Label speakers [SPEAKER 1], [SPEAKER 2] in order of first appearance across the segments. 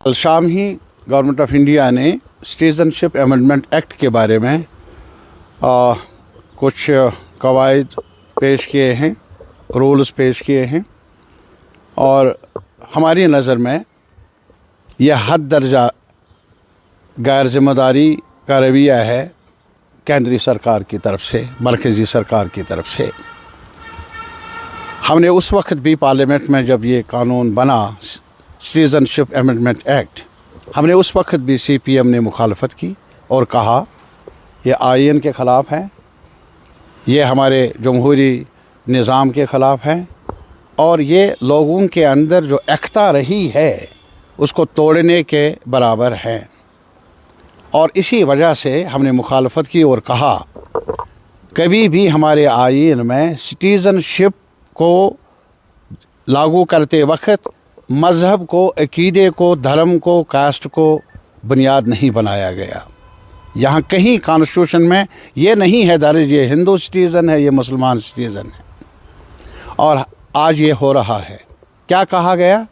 [SPEAKER 1] कल शाम ही government of India ने सिटीज़नशिप अमेंडमेंट एक्ट के बारे में कुछ कवायद पेश किए हैं, रूल्स पेश किए हैं और हमारी नज़र में यह हद दर्जा गैर ज़िम्मेदारी का रवैया है केंद्रीय सरकार की तरफ से, मरकज़ी सरकार की तरफ से। हमने उस वक्त भी पार्लियामेंट में जब ये कानून बना सिटीज़नशिप अमेंडमेंट एक्ट, हमने उस वक्त भी CPM ने मुखालफत की और कहा ये आईन के ख़िलाफ़ है, ये हमारे जमहूरी निज़ाम के ख़िलाफ़ है और ये लोगों के अंदर जो एकता रही है उसको तोड़ने के बराबर है। और इसी वजह से हमने मुखालफत की और कहा कभी भी हमारे आईन में सिटीज़नशिप को लागू करते वक्त मज़हब को, अक़ीदे को, धर्म को, कास्ट को बुनियाद नहीं बनाया गया। यहाँ कहीं कॉन्स्टिट्यूशन में ये नहीं है दर्ज ये हिंदू सिटीज़न है, ये मुसलमान सिटीज़न है। और आज ये हो रहा है। क्या कहा गया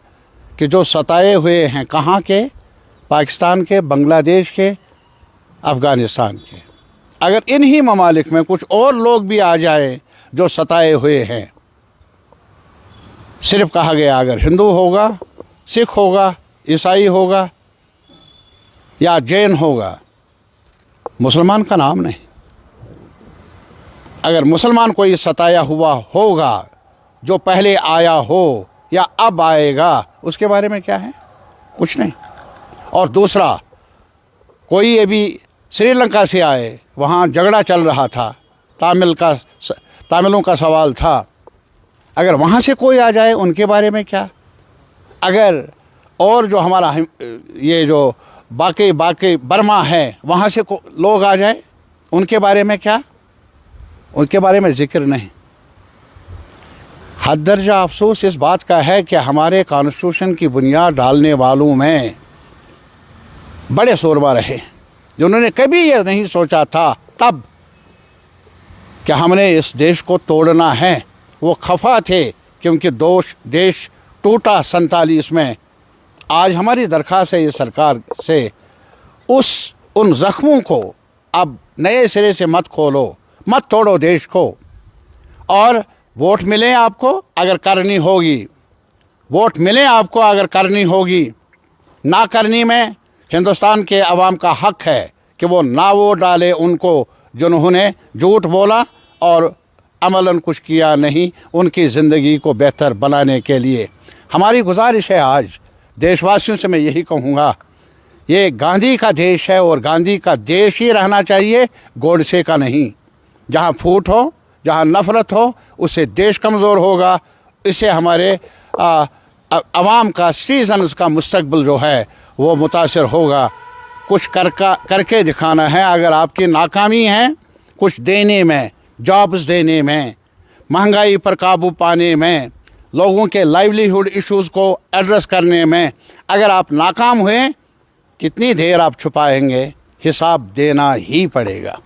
[SPEAKER 1] कि जो सताए हुए हैं, कहाँ के? पाकिस्तान के, बांग्लादेश के, अफ़गानिस्तान के। अगर इन्हीं ममालिक में कुछ और लोग भी आ जाए जो सताए हुए हैं, सिर्फ कहा गया अगर हिंदू होगा, सिख होगा, ईसाई होगा या जैन होगा, मुसलमान का नाम नहीं। अगर मुसलमान कोई सताया हुआ होगा जो पहले आया हो या अब आएगा, उसके बारे में क्या है? कुछ नहीं। और दूसरा, कोई अभी श्रीलंका से आए, वहाँ झगड़ा चल रहा था, तमिलों का सवाल था, अगर वहाँ से कोई आ जाए उनके बारे में क्या? अगर और जो हमारा ये जो बाकी बर्मा है वहाँ से लोग आ जाए उनके बारे में क्या? उनके बारे में ज़िक्र नहीं। हद दर्जा अफसोस इस बात का है कि हमारे कॉन्स्टिट्यूशन की बुनियाद डालने वालों में बड़े शोरबा रहे, जिन्होंने कभी ये नहीं सोचा था तब कि हमने इस देश को तोड़ना है। वो खफा थे क्योंकि देश टूटा 47 में। आज हमारी दरख्वास्त है ये सरकार से, उन ज़ख्मों को अब नए सिरे से मत खोलो, मत तोड़ो देश को। और वोट मिले आपको अगर करनी होगी, वोट मिले आपको अगर करनी होगी, ना करनी में हिंदुस्तान के अवाम का हक है कि वो ना वोट डाले उनको जिन्होंने झूठ बोला और अमलन कुछ किया नहीं उनकी ज़िंदगी को बेहतर बनाने के लिए। हमारी गुजारिश है आज देशवासियों से, मैं यही कहूँगा, ये गांधी का देश है और गांधी का देश ही रहना चाहिए, गोडसे का नहीं। जहाँ फूट हो, जहाँ नफ़रत हो, उससे देश कमज़ोर होगा। इससे हमारे अवाम का, सिटीज़न्स का मुस्तकबिल जो है वो मुतासर होगा। कुछ करके दिखाना है। अगर आपकी नाकामी है कुछ देने में, जॉब्स देने में, महंगाई पर काबू पाने में, लोगों के लाइवलीहुड इश्यूज़ को एड्रेस करने में, अगर आप नाकाम हुए, कितनी देर आप छुपाएंगे? हिसाब देना ही पड़ेगा।